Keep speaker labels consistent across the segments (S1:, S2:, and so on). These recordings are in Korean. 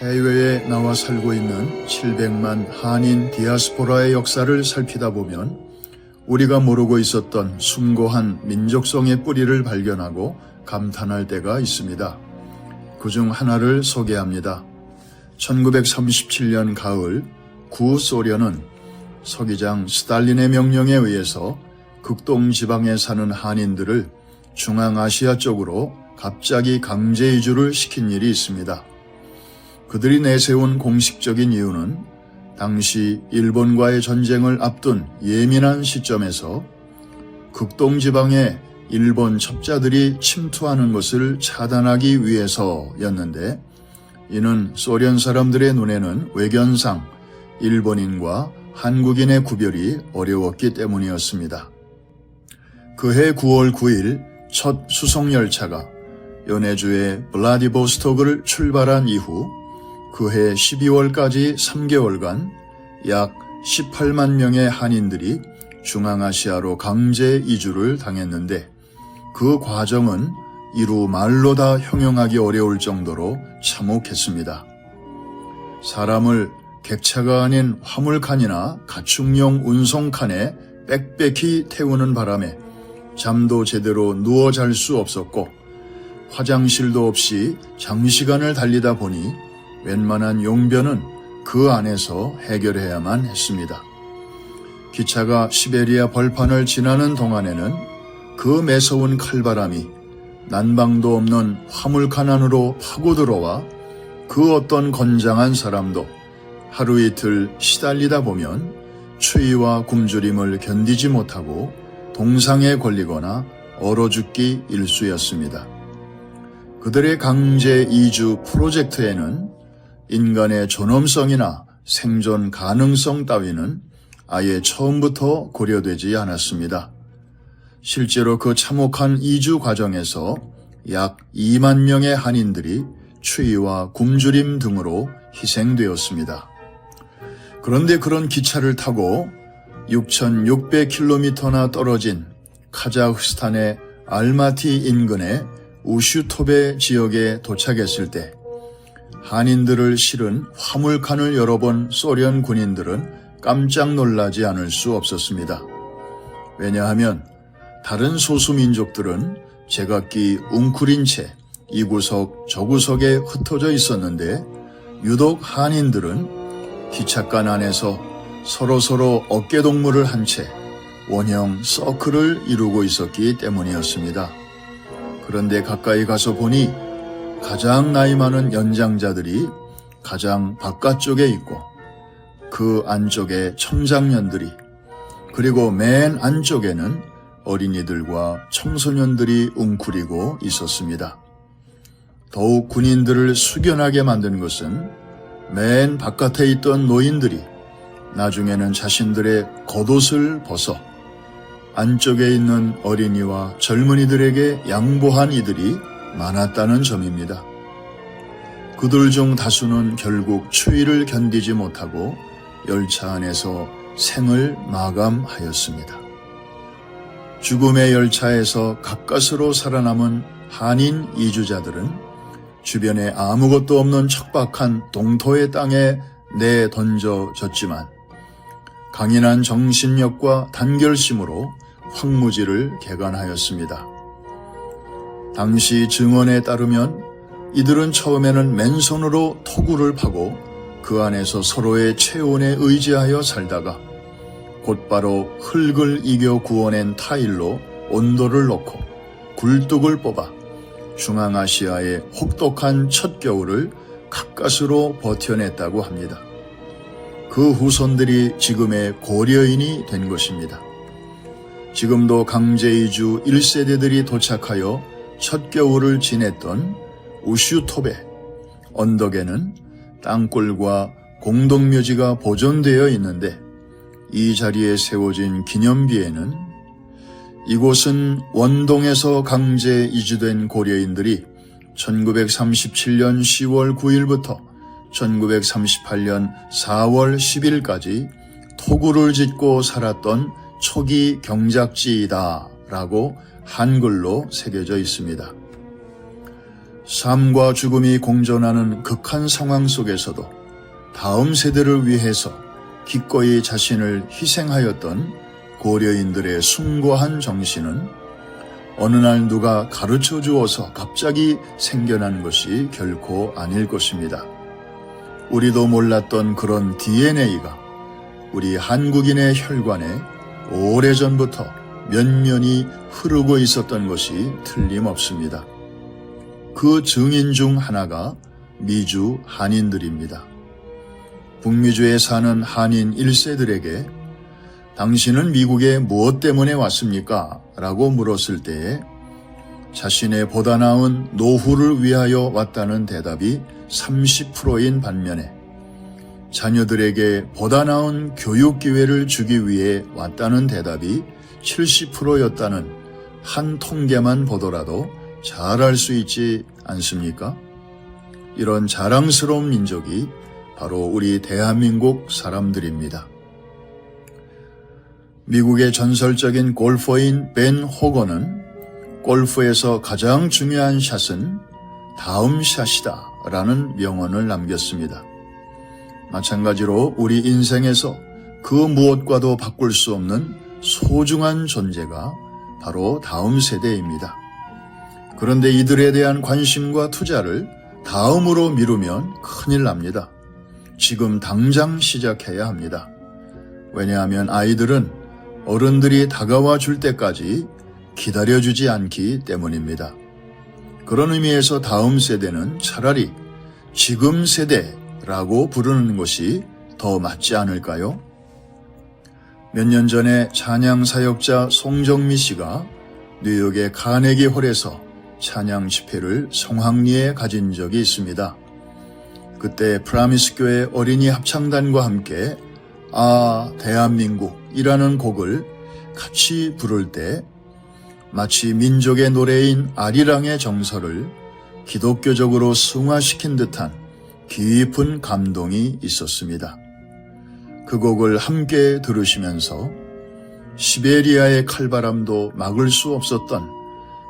S1: 해외에 나와 살고 있는 700만 한인 디아스포라의 역사를 살피다 보면 우리가 모르고 있었던 숭고한 민족성의 뿌리를 발견하고 감탄할 때가 있습니다. 그중 하나를 소개합니다. 1937년 가을 구소련은 서기장 스탈린의 명령에 의해서 극동 지방에 사는 한인들을 중앙아시아 쪽으로 갑자기 강제 이주를 시킨 일이 있습니다. 그들이 내세운 공식적인 이유는 당시 일본과의 전쟁을 앞둔 예민한 시점에서 극동 지방에 일본 첩자들이 침투하는 것을 차단하기 위해서였는데, 이는 소련 사람들의 눈에는 외견상 일본인과 한국인의 구별이 어려웠기 때문이었습니다. 그해 9월 9일 첫 수송열차가 연해주의 블라디보스토크를 출발한 이후 그해 12월까지 3개월간 약 18만 명의 한인들이 중앙아시아로 강제 이주를 당했는데, 그 과정은 이루 말로 다 형용하기 어려울 정도로 참혹했습니다. 사람을 객차가 아닌 화물칸이나 가축용 운송칸에 빽빽히 태우는 바람에 잠도 제대로 누워 잘 수 없었고, 화장실도 없이 장시간을 달리다 보니 웬만한 용변은 그 안에서 해결해야만 했습니다. 기차가 시베리아 벌판을 지나는 동안에는 그 매서운 칼바람이 난방도 없는 화물칸 안으로 파고들어와 그 어떤 건장한 사람도 하루 이틀 시달리다 보면 추위와 굶주림을 견디지 못하고 동상에 걸리거나 얼어 죽기 일쑤였습니다. 그들의 강제 이주 프로젝트에는 인간의 존엄성이나 생존 가능성 따위는 아예 처음부터 고려되지 않았습니다. 실제로 그 참혹한 이주 과정에서 약 2만 명의 한인들이 추위와 굶주림 등으로 희생되었습니다. 그런데 그런 기차를 타고 6,600km나 떨어진 카자흐스탄의 알마티 인근의 우슈토베 지역에 도착했을 때 한인들을 실은 화물칸을 열어본 소련 군인들은 깜짝 놀라지 않을 수 없었습니다. 왜냐하면 다른 소수민족들은 제각기 웅크린 채 이구석 저구석에 흩어져 있었는데, 유독 한인들은 기찻간 안에서 서로서로 어깨동무를 한 채 원형 서클을 이루고 있었기 때문이었습니다. 그런데 가까이 가서 보니 가장 나이 많은 연장자들이 가장 바깥쪽에 있고, 그 안쪽에 청장년들이, 그리고 맨 안쪽에는 어린이들과 청소년들이 웅크리고 있었습니다. 더욱 군인들을 숙연하게 만든 것은 맨 바깥에 있던 노인들이 나중에는 자신들의 겉옷을 벗어 안쪽에 있는 어린이와 젊은이들에게 양보한 이들이 많았다는 점입니다. 그들 중 다수는 결국 추위를 견디지 못하고 열차 안에서 생을 마감하였습니다. 죽음의 열차에서 가까스로 살아남은 한인 이주자들은 주변에 아무것도 없는 척박한 동토의 땅에 내던져졌지만 강인한 정신력과 단결심으로 황무지를 개간하였습니다. 당시 증언에 따르면 이들은 처음에는 맨손으로 토구를 파고 그 안에서 서로의 체온에 의지하여 살다가 곧바로 흙을 이겨 구워낸 타일로 온도를 놓고 굴뚝을 뽑아 중앙아시아의 혹독한 첫 겨울을 가까스로 버텨냈다고 합니다. 그 후손들이 지금의 고려인이 된 것입니다. 지금도 강제이주 1세대들이 도착하여 첫 겨울을 지냈던 우슈토베 언덕에는 땅굴과 공동묘지가 보존되어 있는데, 이 자리에 세워진 기념비에는 이곳은 원동에서 강제 이주된 고려인들이 1937년 10월 9일부터 1938년 4월 10일까지 토구를 짓고 살았던 초기 경작지이다 라고 한글로 새겨져 있습니다. 삶과 죽음이 공존하는 극한 상황 속에서도 다음 세대를 위해서 기꺼이 자신을 희생하였던 고려인들의 숭고한 정신은 어느 날 누가 가르쳐 주어서 갑자기 생겨난 것이 결코 아닐 것입니다. 우리도 몰랐던 그런 DNA가 우리 한국인의 혈관에 오래전부터 면면이 흐르고 있었던 것이 틀림없습니다. 그 증인 중 하나가 미주 한인들입니다. 북미주에 사는 한인 1세들에게 당신은 미국에 무엇 때문에 왔습니까? 라고 물었을 때에 자신의 보다 나은 노후를 위하여 왔다는 대답이 30%인 반면에 자녀들에게 보다 나은 교육 기회를 주기 위해 왔다는 대답이 70%였다는 한 통계만 보더라도 잘 알 수 있지 않습니까? 이런 자랑스러운 민족이 바로 우리 대한민국 사람들입니다. 미국의 전설적인 골퍼인 벤 호건은 골프에서 가장 중요한 샷은 다음 샷이다 라는 명언을 남겼습니다. 마찬가지로 우리 인생에서 그 무엇과도 바꿀 수 없는 소중한 존재가 바로 다음 세대입니다. 그런데 이들에 대한 관심과 투자를 다음으로 미루면 큰일 납니다. 지금 당장 시작해야 합니다. 왜냐하면 아이들은 어른들이 다가와 줄 때까지 기다려주지 않기 때문입니다. 그런 의미에서 다음 세대는 차라리 지금 세대라고 부르는 것이 더 맞지 않을까요? 몇 년 전에 찬양 사역자 송정미 씨가 뉴욕의 카네기 홀에서 찬양 집회를 성황리에 가진 적이 있습니다. 그때 프라미스 교회 어린이 합창단과 함께 아 대한민국이라는 곡을 같이 부를 때 마치 민족의 노래인 아리랑의 정서를 기독교적으로 승화시킨 듯한 깊은 감동이 있었습니다. 그 곡을 함께 들으시면서 시베리아의 칼바람도 막을 수 없었던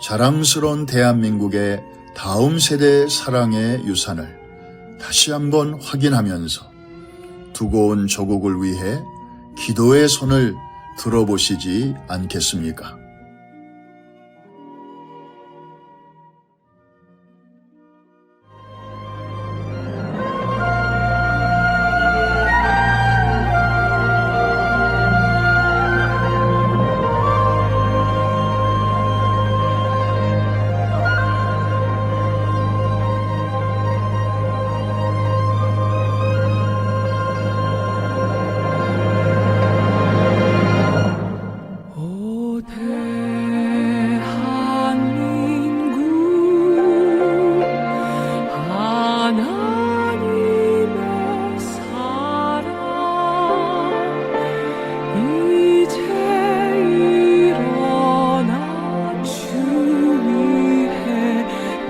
S1: 자랑스러운 대한민국의 다음 세대 사랑의 유산을 다시 한번 확인하면서 두고 온 조국을 위해 기도의 손을 들어보시지 않겠습니까?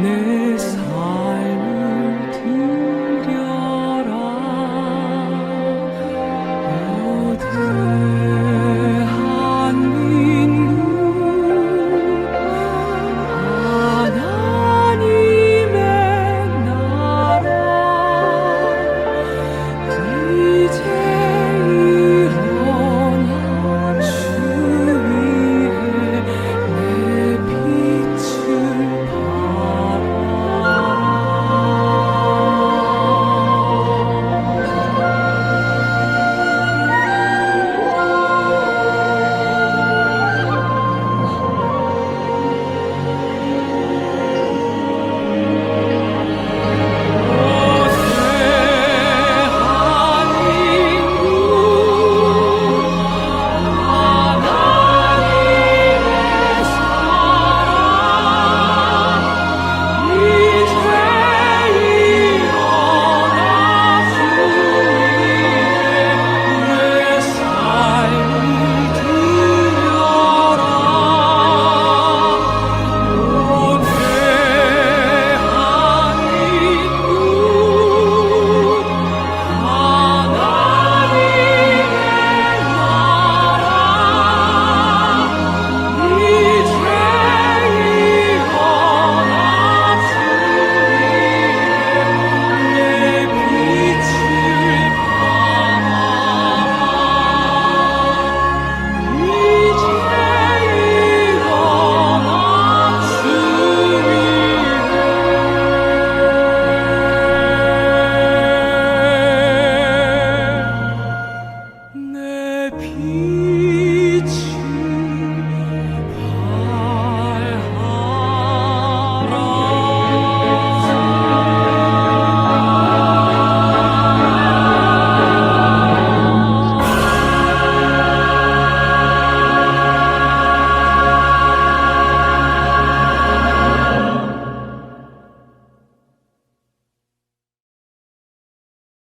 S2: 내